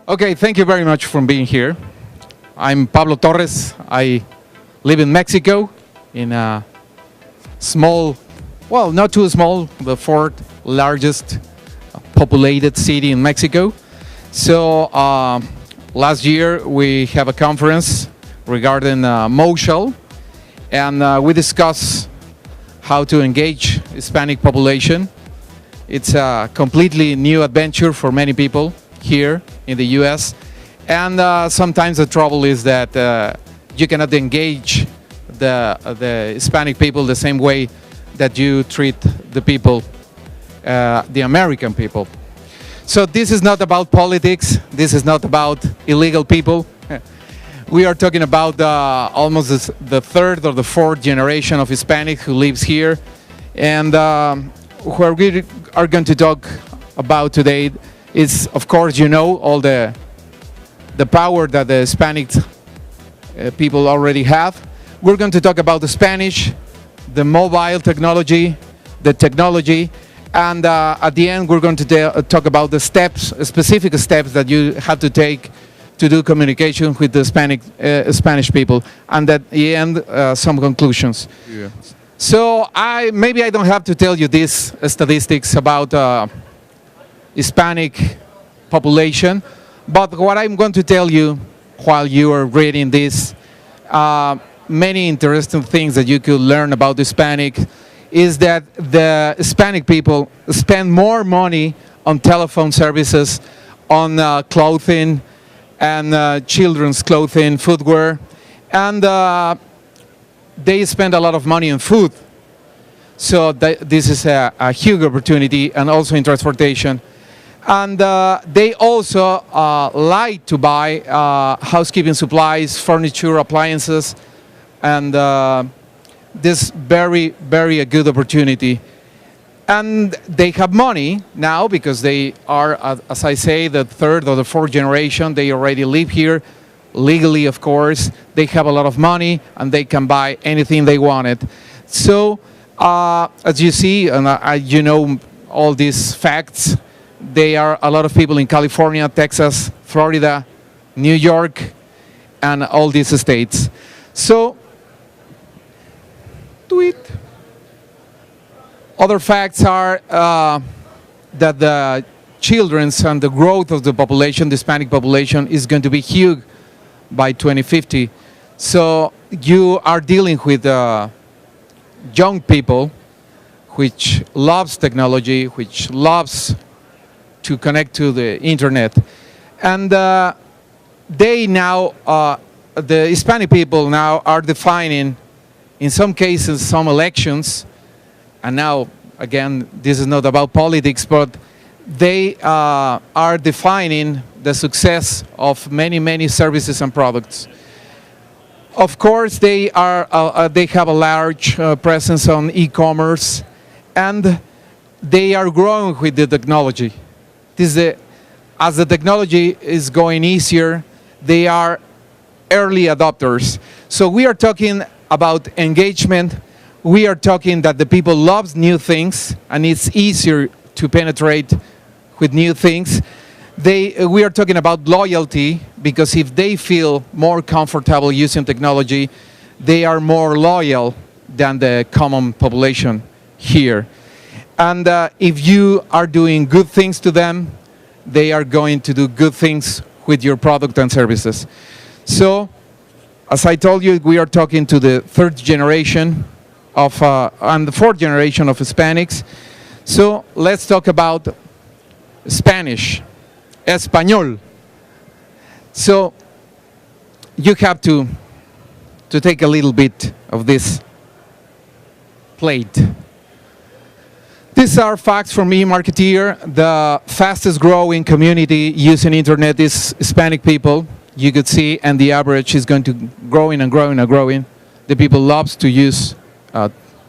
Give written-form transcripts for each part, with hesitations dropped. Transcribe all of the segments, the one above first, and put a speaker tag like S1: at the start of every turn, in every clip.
S1: Okay, thank you very much for being here. I'm Pablo Torres. I live in Mexico, in a small, well, not too small, the fourth largest populated city in Mexico. So last year we have a conference regarding Moshel, and we discuss how to engage Hispanic population. It's a completely new adventure for many people here in the US. And sometimes the trouble is that you cannot engage the Hispanic people the same way that you treat the people, the American people. So this is not about politics. This is not about illegal people. We are talking about almost the third or the fourth generation of Hispanic who lives here. And where we are going to talk about today is, of course, you know, all the power that the Hispanic people already have. We're going to talk about the Spanish, the mobile technology, the technology, and at the end we're going to talk about the steps, specific steps that you have to take to do communication with the Spanish people, and at the end some conclusions. Yeah. So maybe I don't have to tell you these statistics about Hispanic population, but what I'm going to tell you while you are reading this, many interesting things that you could learn about Hispanic is that the Hispanic people spend more money on telephone services, on clothing, and children's clothing, footwear, and they spend a lot of money on food. So this is a huge opportunity, and also in transportation. And they also like to buy housekeeping supplies, furniture, appliances, and this very a good opportunity. And they have money now because they are, as I say, the third or the fourth generation. They already live here legally, of course. They have a lot of money and they can buy anything they wanted. So as you see, and you know all these facts, there are a lot of people in California, Texas, Florida, New York, and all these states. So, other facts are that the children's and the growth of the population, the Hispanic population, is going to be huge by 2050. So you are dealing with young people which loves technology, which loves to connect to the internet. And they now, the Hispanic people now are defining, in some cases, some elections. And now, again, this is not about politics, but they are defining the success of many services and products. Of course, they have a large presence on e-commerce, and they are growing with the technology. As the technology is going easier, they are early adopters. So we are talking about engagement. We are talking that the people love new things, and it's easier to penetrate with new things. We are talking about loyalty, because if they feel more comfortable using technology, they are more loyal than the common population here. And if you are doing good things to them, they are going to do good things with your product and services. So, as I told you, we are talking to the third generation of, and the fourth generation of Hispanics. So let's talk about Spanish, Español. So you have to take a little bit of this plate. These are facts from eMarketer. The fastest growing community using internet is Hispanic people. You could see, and the average is going to growing and growing and growing. The people loves to use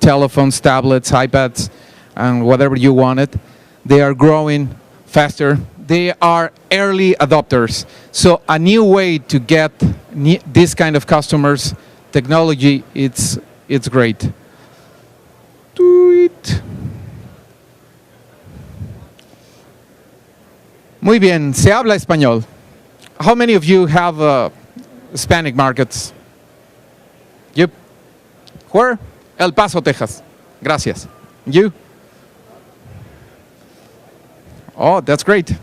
S1: telephones, tablets, iPads, and whatever you wanted. They are growing faster. They are early adopters. So a new way to get this kind of customers, technology, it's great. Muy bien, se habla español. How many of you have Hispanic markets? Yep. Where? El Paso, Texas. Gracias. You? Oh, that's great.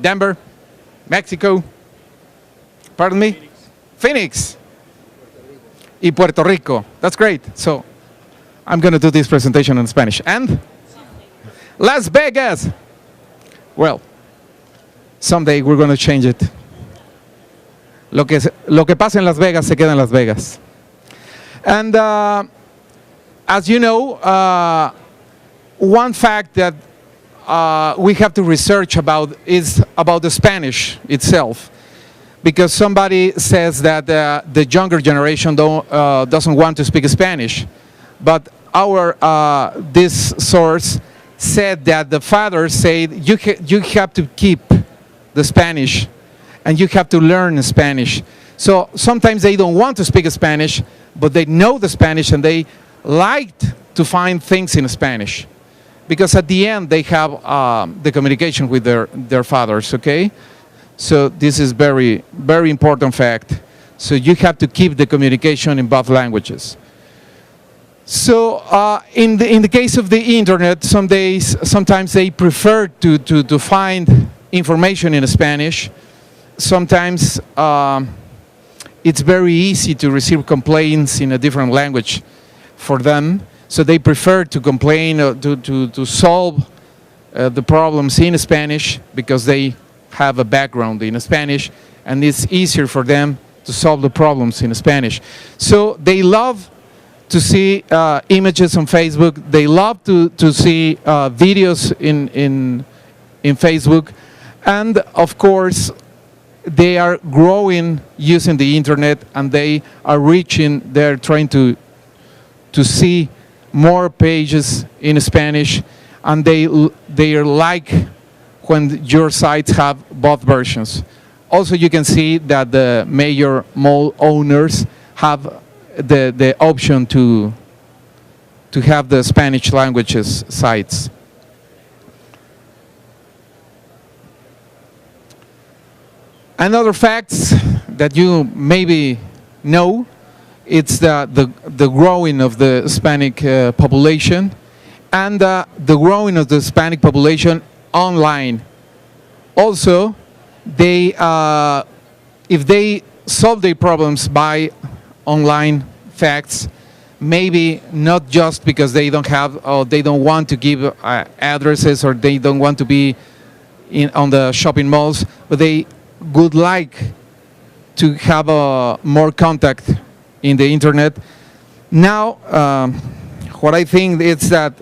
S1: Denver, Mexico. Pardon me? Phoenix. Y Puerto Rico. That's great. So I'm going to do this presentation in Spanish. And Las Vegas. Well, someday we're going to change it. Lo que pasa en Las Vegas se queda en Las Vegas. And as you know, one fact that we have to research about is about the Spanish itself. Because somebody says that the younger generation doesn't want to speak Spanish. But this source said that the father said, you have to keep the Spanish and you have to learn Spanish. So sometimes they don't want to speak Spanish, but they know the Spanish and they like to find things in Spanish. Because at the end they have the communication with their fathers, okay? So this is very, very important fact. So you have to keep the communication in both languages. So in the case of the internet, sometimes they prefer to find information in Spanish. Sometimes it's very easy to receive complaints in a different language for them. So they prefer to complain, to solve the problems in Spanish because they have a background in Spanish and it's easier for them to solve the problems in Spanish. So they love to see images on Facebook. They love to see videos in Facebook. And of course, they are growing using the internet and they are they're trying to see more pages in Spanish, and they like when your sites have both versions. Also, you can see that the major mall owners have the option to have the Spanish languages sites. Another facts that you maybe know, it's the growing of the Hispanic population and the growing of the Hispanic population online. Also, if they solve their problems by online facts, maybe not just because they don't have or they don't want to give addresses or they don't want to be on the shopping malls, but they would like to have more contact in the internet. Now, what I think is that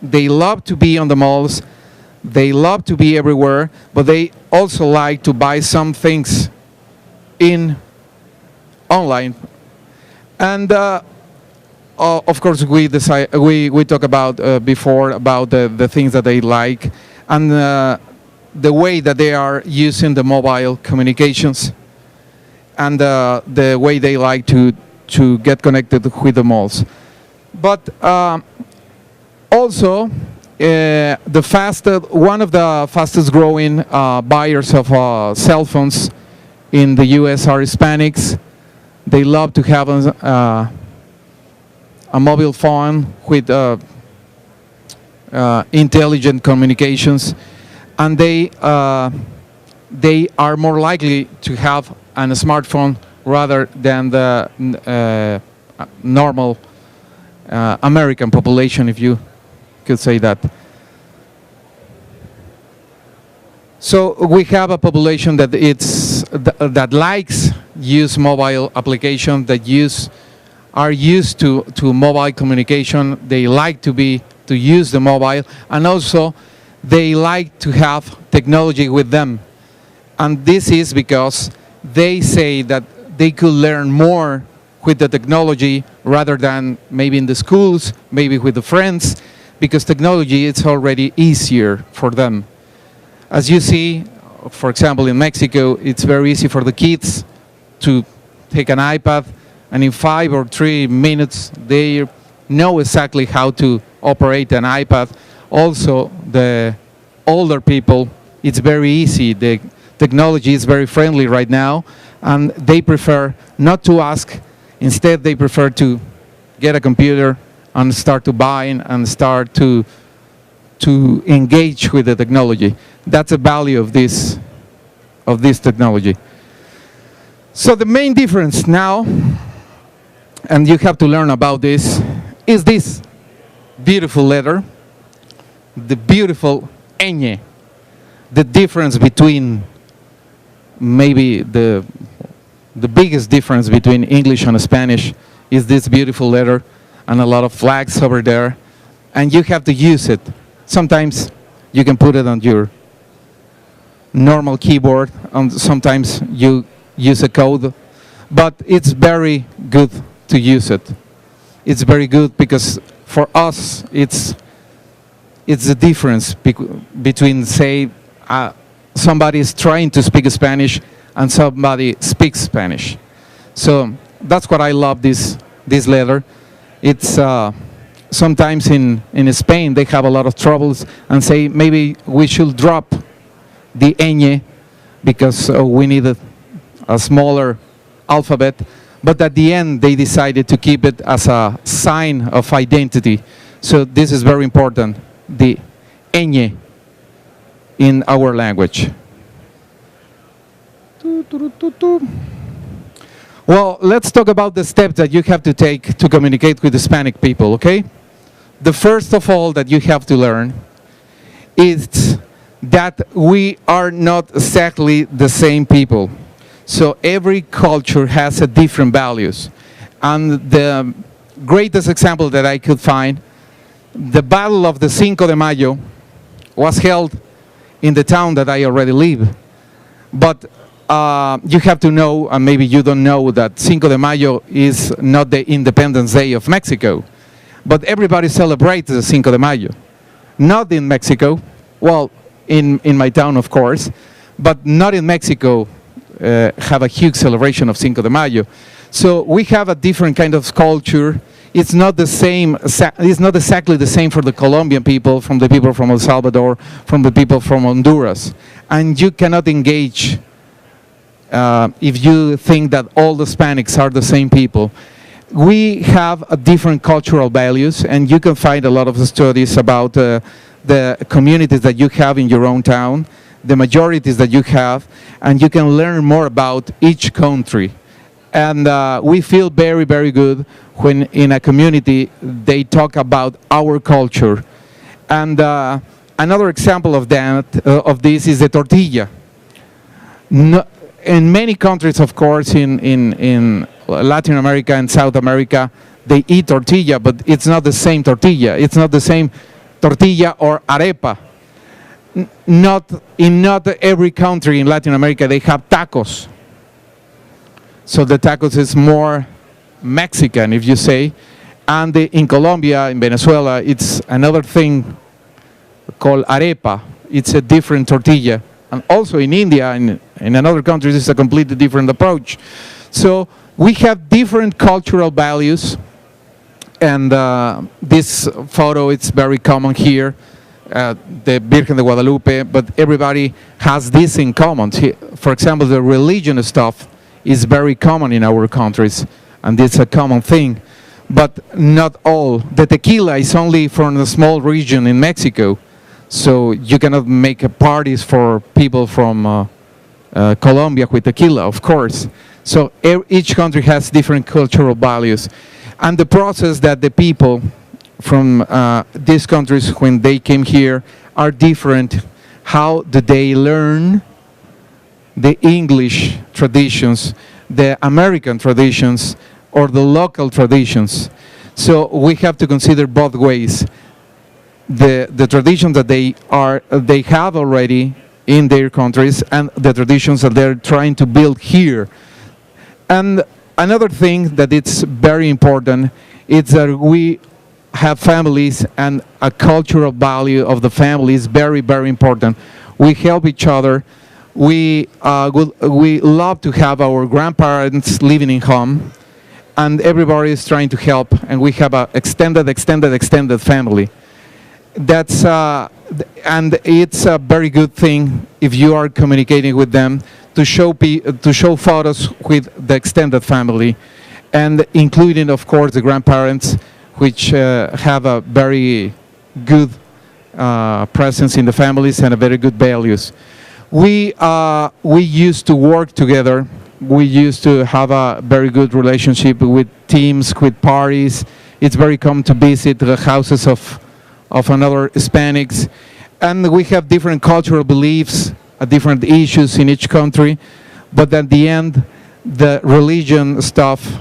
S1: they love to be on the malls, they love to be everywhere, but they also like to buy some things online. And of course, we talked about before about the things that they like and the way that they are using the mobile communications and the way they like to get connected with the malls. But also, one of the fastest growing buyers of cell phones in the US are Hispanics. They love to have a mobile phone with intelligent communications, and they are more likely to have a smartphone rather than the normal American population, if you could say that. So we have a population that likes use mobile application, that are used to mobile communication. They like to use the mobile, and also they like to have technology with them. And this is because they say that they could learn more with the technology rather than maybe in the schools, maybe with the friends, because technology is already easier for them. As you see, for example, in Mexico, it's very easy for the kids to take an iPad, and in 5 or 3 minutes, they know exactly how to operate an iPad. Also, the older people, it's very easy. technology is very friendly right now, and they prefer not to ask. Instead, they prefer to get a computer and start to buy and start to engage with the technology. That's the value of this technology. So the main difference now, and you have to learn about this, is this beautiful letter, the beautiful ñ. The difference between, maybe the biggest difference between English and Spanish is this beautiful letter and a lot of flags over there, and you have to use it. Sometimes you can put it on your normal keyboard, and sometimes you use a code, but it's very good to use it. It's very good because for us it's the difference between, say, somebody is trying to speak Spanish and somebody speaks Spanish. So that's what I love this letter. It's sometimes in Spain they have a lot of troubles and say maybe we should drop the ñ because we need a smaller alphabet, but at the end they decided to keep it as a sign of identity. So this is very important, the ñ in our language. Well, let's talk about the steps that you have to take to communicate with Hispanic people, okay? The first of all that you have to learn is that we are not exactly the same people. So every culture has a different values. And the greatest example that I could find, the Battle of the Cinco de Mayo was held in the town that I already live. But you have to know, and maybe you don't know, that Cinco de Mayo is not the Independence Day of Mexico. But everybody celebrates the Cinco de Mayo. Not in Mexico, well, in my town, of course, but not in Mexico have a huge celebration of Cinco de Mayo. So we have a different kind of culture. It's not the same, it's not exactly the same for the Colombian people, from the people from El Salvador, from the people from Honduras. And you cannot engage if you think that all the Hispanics are the same people. We have a different cultural values, and you can find a lot of studies about the communities that you have in your own town, the majorities that you have, and you can learn more about each country. And we feel very, very good when in a community they talk about our culture. And another example of that, of this, is the tortilla. No, in many countries, of course, in Latin America and South America, they eat tortilla, but it's not the same tortilla. It's not the same tortilla or arepa. Not every country in Latin America they have tacos. So the tacos is more Mexican, if you say. And in Colombia, in Venezuela, it's another thing called arepa. It's a different tortilla. And also in India and in other countries, it's a completely different approach. So we have different cultural values. And this photo, it's very common here, the Virgen de Guadalupe, but everybody has this in common. For example, the religion stuff is very common in our countries, and it's a common thing, but not all. The tequila is only from a small region in Mexico, so you cannot make parties for people from Colombia with tequila, of course. So each country has different cultural values. And the process that the people from these countries, when they came here, are different. How do they learn the English traditions, the American traditions, or the local traditions? So we have to consider both ways. The traditions that they have already in their countries, and the traditions that they're trying to build here. And another thing that it's very important is that we have families, and a cultural value of the family is very, very important. We help each other. We love to have our grandparents living in home, and everybody is trying to help, and we have an extended family. That's And it's a very good thing if you are communicating with them to show photos with the extended family, and including, of course, the grandparents, which have a very good presence in the families and a very good values. We used to work together. We used to have a very good relationship with teams, with parties. It's very common to visit the houses of another Hispanics. And we have different cultural beliefs, different issues in each country. But at the end, the religion stuff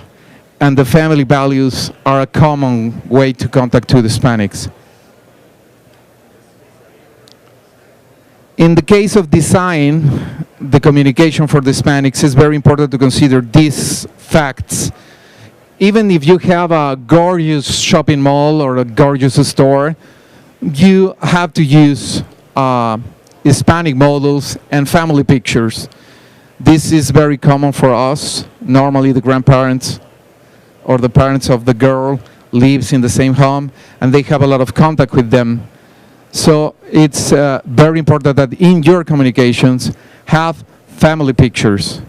S1: and the family values are a common way to contact to the Hispanics. In the case of design, the communication for the Hispanics, is very important to consider these facts. Even if you have a gorgeous shopping mall or a gorgeous store, you have to use Hispanic models and family pictures. This is very common for us. Normally the grandparents or the parents of the girl lives in the same home and they have a lot of contact with them. So it's very important that in your communications have family pictures,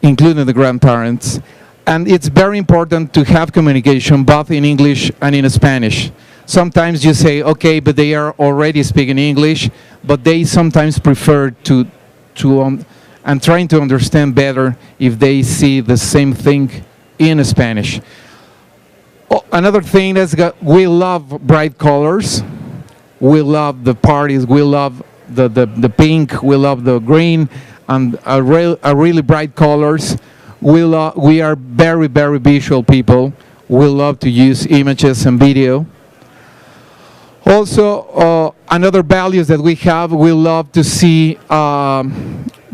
S1: including the grandparents. And it's very important to have communication both in English and in Spanish. Sometimes you say, okay, but they are already speaking English, but they sometimes prefer and trying to understand better if they see the same thing in Spanish. Oh, another thing is that we love bright colors. We love the parties. We love the pink. We love the green and a really bright colors. We are very, very visual people. We love to use images and video. Also, another values that we have, we love to see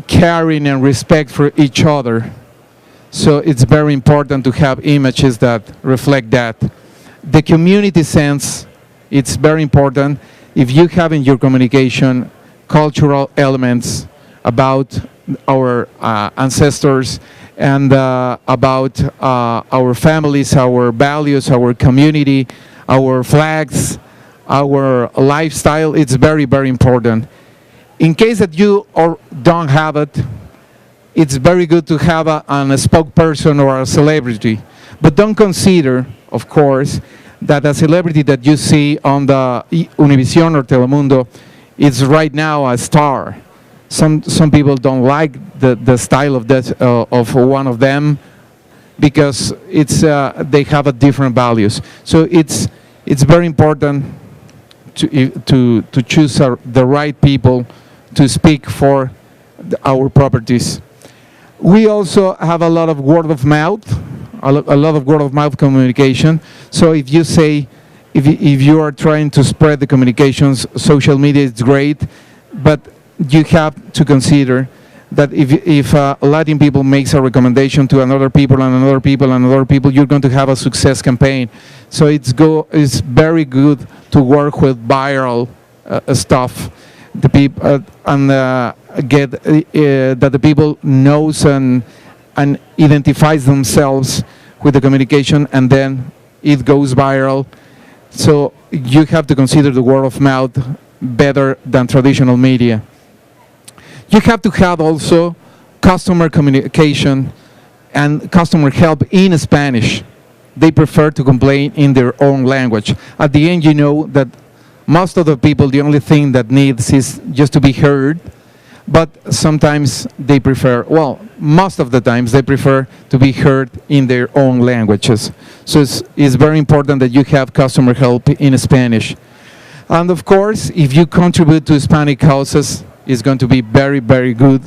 S1: caring and respect for each other. So it's very important to have images that reflect that. The community sense, it's very important. If you have in your communication cultural elements about our ancestors and about our families, our values, our community, our flags, our lifestyle, it's very, very important. In case that you don't have it, it's very good to have a spokesperson or a celebrity. But don't consider, of course, that a celebrity that you see on the Univision or Telemundo is right now a star. Some people don't like the style of that of one of them because they have a different values. So it's very important to choose the right people to speak for our properties. We also have a lot of word of mouth, a lot of word of mouth communication. So if you say, if you are trying to spread the communications, social media is great, but you have to consider that if Latin people makes a recommendation to another people and another people and another people, you're going to have a success campaign. So it's very good to work with viral stuff. The people get that the people knows and identifies themselves with the communication, and then it goes viral. So you have to consider the word of mouth better than traditional media. You have to have also customer communication and customer help in Spanish. They prefer to complain in their own language. At the end, you know that most of the people, the only thing that needs is just to be heard, but sometimes they prefer, well, most of the times they prefer to be heard in their own languages. So it's very important that you have customer help in Spanish. And of course, if you contribute to Hispanic causes, it's going to be very, very good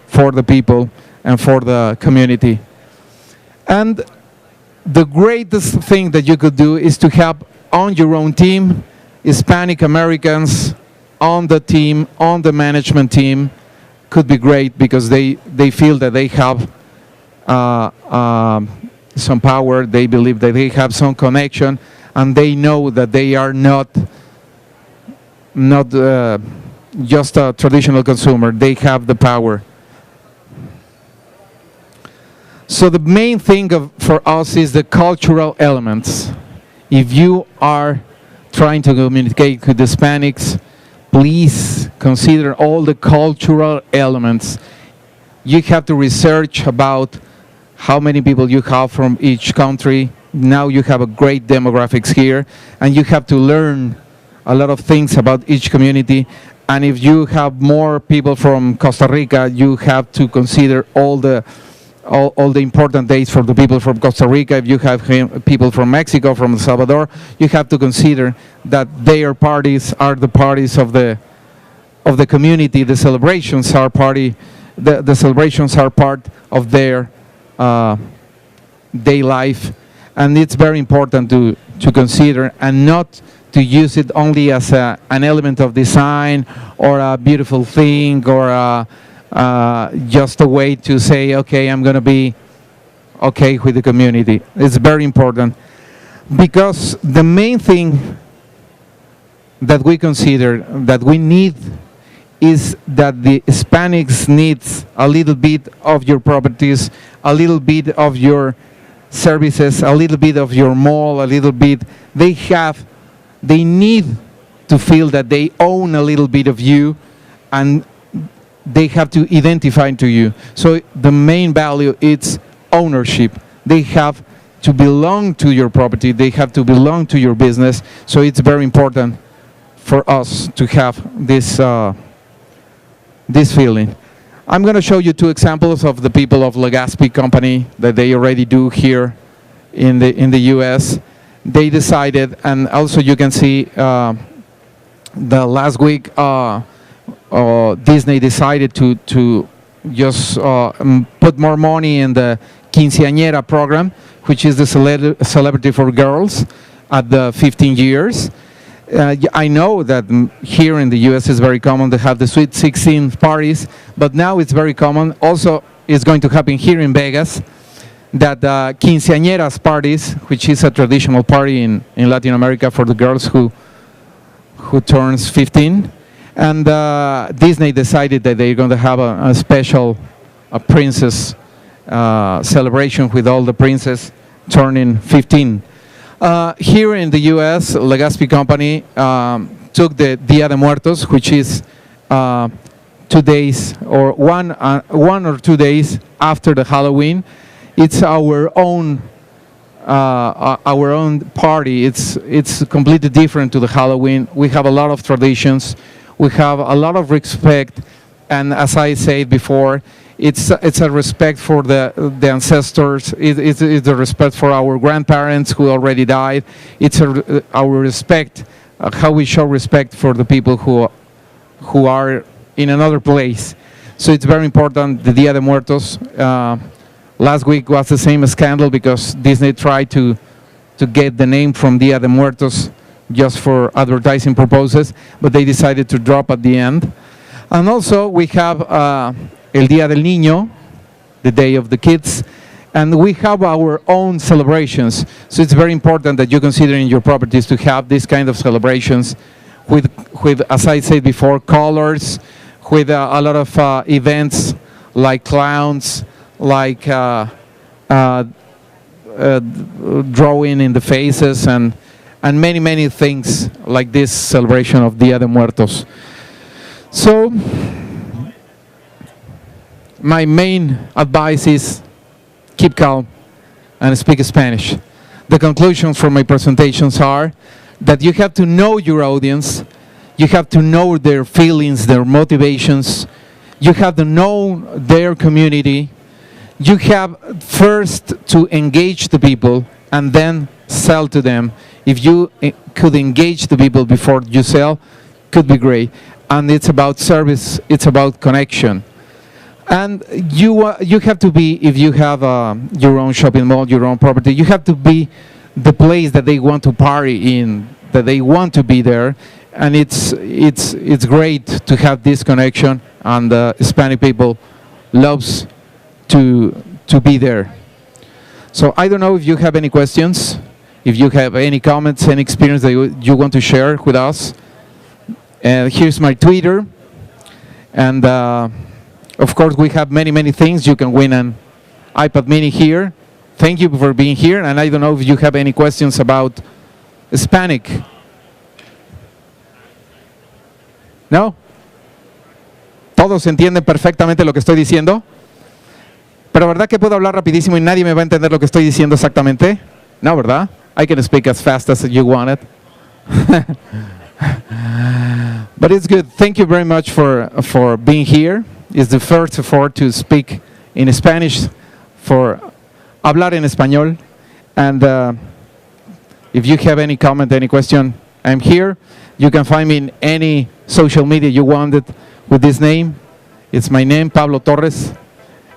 S1: for the people and for the community. And the greatest thing that you could do is to have on your own team Hispanic Americans on the team, on the management team. Could be great because they feel that they have some power, they believe that they have some connection, and they know that they are not just a traditional consumer. They have the power. So the main thing for us is the cultural elements. If you are trying to communicate with the Hispanics, please consider all the cultural elements. You have to research about how many people you have from each country. Now you have a great demographics here, and you have to learn a lot of things about each community. And if you have more people from Costa Rica, you have to consider all the important dates for the people from Costa Rica. If you have people from Mexico, from El Salvador, you have to consider that their parties are the parties of the community. The celebrations are the celebrations are part of their day life, and it's very important to consider and not to use it only as an element of design or a beautiful thing or just a way to say, okay, I'm going to be okay with the community. It's very important because the main thing that we consider that we need is that the Hispanics needs a little bit of your properties, a little bit of your services, a little bit of your mall, a little bit. They need to feel that they own a little bit of you, and they have to identify to you. So the main value is ownership. They have to belong to your property. They have to belong to your business. So it's very important for us to have this this feeling. I'm going to show you two examples of the people of Legazpi company that they already do here in the U.S. They decided, and also you can see the last week Disney decided to just put more money in the quinceañera program, which is the celebrity for girls at the 15 years. I know that here in the U.S. it's very common to have the Sweet 16 parties, but now it's very common. Also, it's going to happen here in Vegas, that quinceañeras parties, which is a traditional party in Latin America for the girls who turns 15. And Disney decided that they're going to have a special princess celebration with all the princes turning 15. Here in the U.S., Legazpi company took the Dia de Muertos, which is 2 days or one or 2 days after the Halloween. It's our own party. It's completely different to the Halloween. We have a lot of traditions. We have a lot of respect, and as I said before, it's a respect for the ancestors. It's the respect for our grandparents who already died. It's our respect, how we show respect for the people who are in another place. So it's very important. The Dia de Muertos. Last week was the same scandal because Disney tried to get the name from Dia de Muertos just for advertising purposes, but they decided to drop at the end. And also we have El Día del Niño, the Day of the Kids, and we have our own celebrations. So it's very important that you consider in your properties to have this kind of celebrations with as I said before, colors, with a lot of events like clowns, like drawing in the faces, and many things like this celebration of Dia de Muertos. So my main advice is keep calm and speak Spanish. The conclusions from my presentations are that you have to know your audience, you have to know their feelings, their motivations, you have to know their community. You have first to engage the people and then sell to them. If you could engage the people before you sell, could be great. And it's about service, it's about connection. And you have to be, if you have your own shopping mall, your own property, you have to be the place that they want to party in, that they want to be there. And it's great to have this connection, and the Hispanic people loves to be there. So I don't know if you have any questions, if you have any comments, any experience that you want to share with us. Here's my Twitter, and of course we have many things. You can win an iPad mini here. Thank you for being here, and I don't know if you have any questions about Hispanic. No? ¿Todos entienden perfectamente lo que estoy diciendo? Pero ¿verdad que puedo hablar rapidísimo y nadie me va a entender lo que estoy diciendo exactamente? No, ¿verdad? I can speak as fast as you want it. But it's good. Thank you very much for being here. It's the first effort to speak in Spanish, for hablar en español. And if you have any comment, any question, I'm here. You can find me in any social media you wanted with this name. It's my name, Pablo Torres.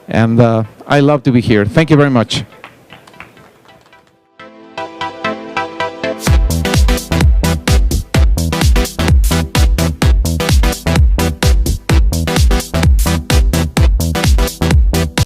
S1: And I love to be here. Thank you very much.